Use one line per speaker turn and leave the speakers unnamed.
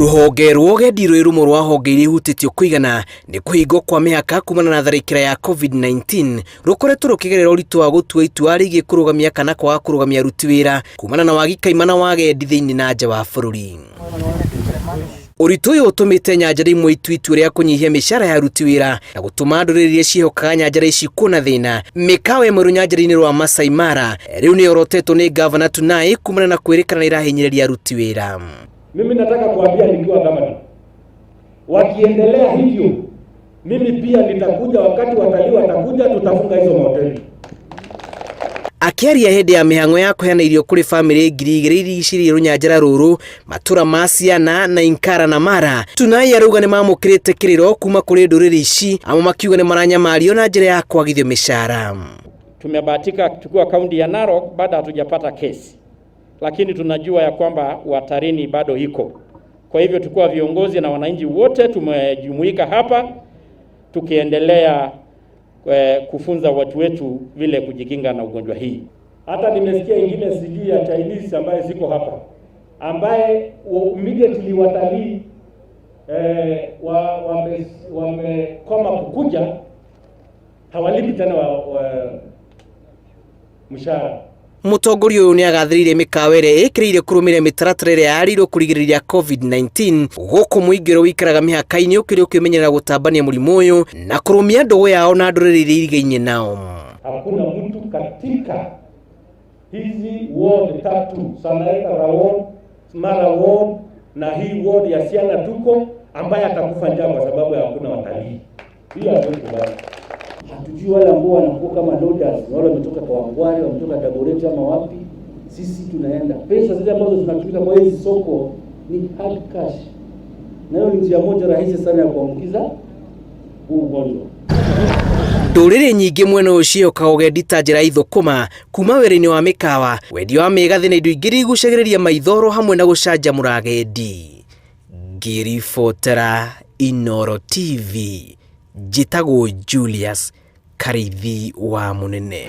Ruhonge rwa ugendi rwĩ rumwe rwa honge iria ihutĩtio kũigana nĩ kũhingwo kwa mĩhaka kumana na tharĩkĩra ya COVID-19 rũkoretwo rũkĩgerera ũritũ wa gũtua itua rĩgiĩ kũrũgamia kana kwaga kũrũgamia aruti wĩra kumana na wagi kaimana wa agendi thĩinĩ na nja wa bũrũri. Ũritũ ũyũ ũtũmĩte nyanjara imwe itue itua rĩa kũnyihia mĩcara ya aruti wĩra na gũtũma ndũrĩrĩ iria ciĩhokaga nyanjara ici kuona thĩna. Mikawa ĩmwe rũnyanjara-inĩ rwa Masai Mara rĩu nĩ yorotetwo nĩ gavana Tunai kumana na kwĩrĩkana na irahinyĩrĩria aruti wĩra.
Mimi nataka kuambia nikiwa gavana, wakiendelea hivyo, mimi pia nitakuja, wakati watalii watakuja, tutafunga hizo mahoteli.
Akiaria hĩndĩ ya mĩhang'o ya kũheana irio kũrĩ bamĩrĩ 2,000 irigicĩirie rũnyanjara rũrũ, matũra ma Ciana na Inkara na Mara, Tunai arauga nĩ mamũkĩrĩte kĩrĩro kuma kũrĩ ndũrĩrĩ ici, amwe makiuga nĩ maranyamario na njĩra ya kwagithio mĩcara.
Tumebahatika tukiwa kaunti ya Narok bado hatujapata kesi, lakini tunajua ya kwamba hatarini bado iko. Kwa hivyo tukua viongozi na wananchi wote tumejumuika hapa tukiendelea kufunza watu wetu vile kujikinga na ugonjwa hii.
Hata nimesikia ingine sijui ya Chinese ambaye ziko hapa, ambaye immediately watalii wamekoma kukuja, hawalipi tena mshahara.
Mũtongoria ũyũ nĩ agathĩrĩire mĩkawa ĩrĩa ĩkĩrĩire kũrũmĩrĩra mĩtaratara ĩrĩa yarirwo kũrigĩrĩria COVID-19 gũkũ mũingĩ ũrĩa ũikaraga mĩhaka-inĩ ũkĩrĩ ũkĩmenyerera gũtambania mũrimũ ũyũ na kũrũmia ndũgũ yao na ndũrĩrĩ iria irigainie nao.
Hakuna mtu katika hizi ward tatu, Masai Mara ward na hii ward ya Ciana tuko, ambaye atakufa njaa kwa sababu ya hakuna watalii. Hiyo hatukubali. Hatujui wale ambao wanakuwa kama loaders, wale wametoka kwa Wangware, wametoka Dagoretti ama wapi. Sisi tunaenda. Pesa zile ambazo zinatumika kwa hizi soko ni hard cash. Na hiyo ni njia moja rahisi sana ya kuambukiza huu ugonjwa.
Ndũrĩrĩ nyingĩ mwena ũcio ciokaga ũgendi ta njĩra ithũkũma kuma wĩra-inĩ wa mĩkawa, wendia wa mĩgathĩ na indo ingĩ iria igucagĩrĩria maithoro hamwe na gũcanjamũra agendi. Ngĩribotera Inooro TV, njĩtagwo Julius Karithi wa Mũnene.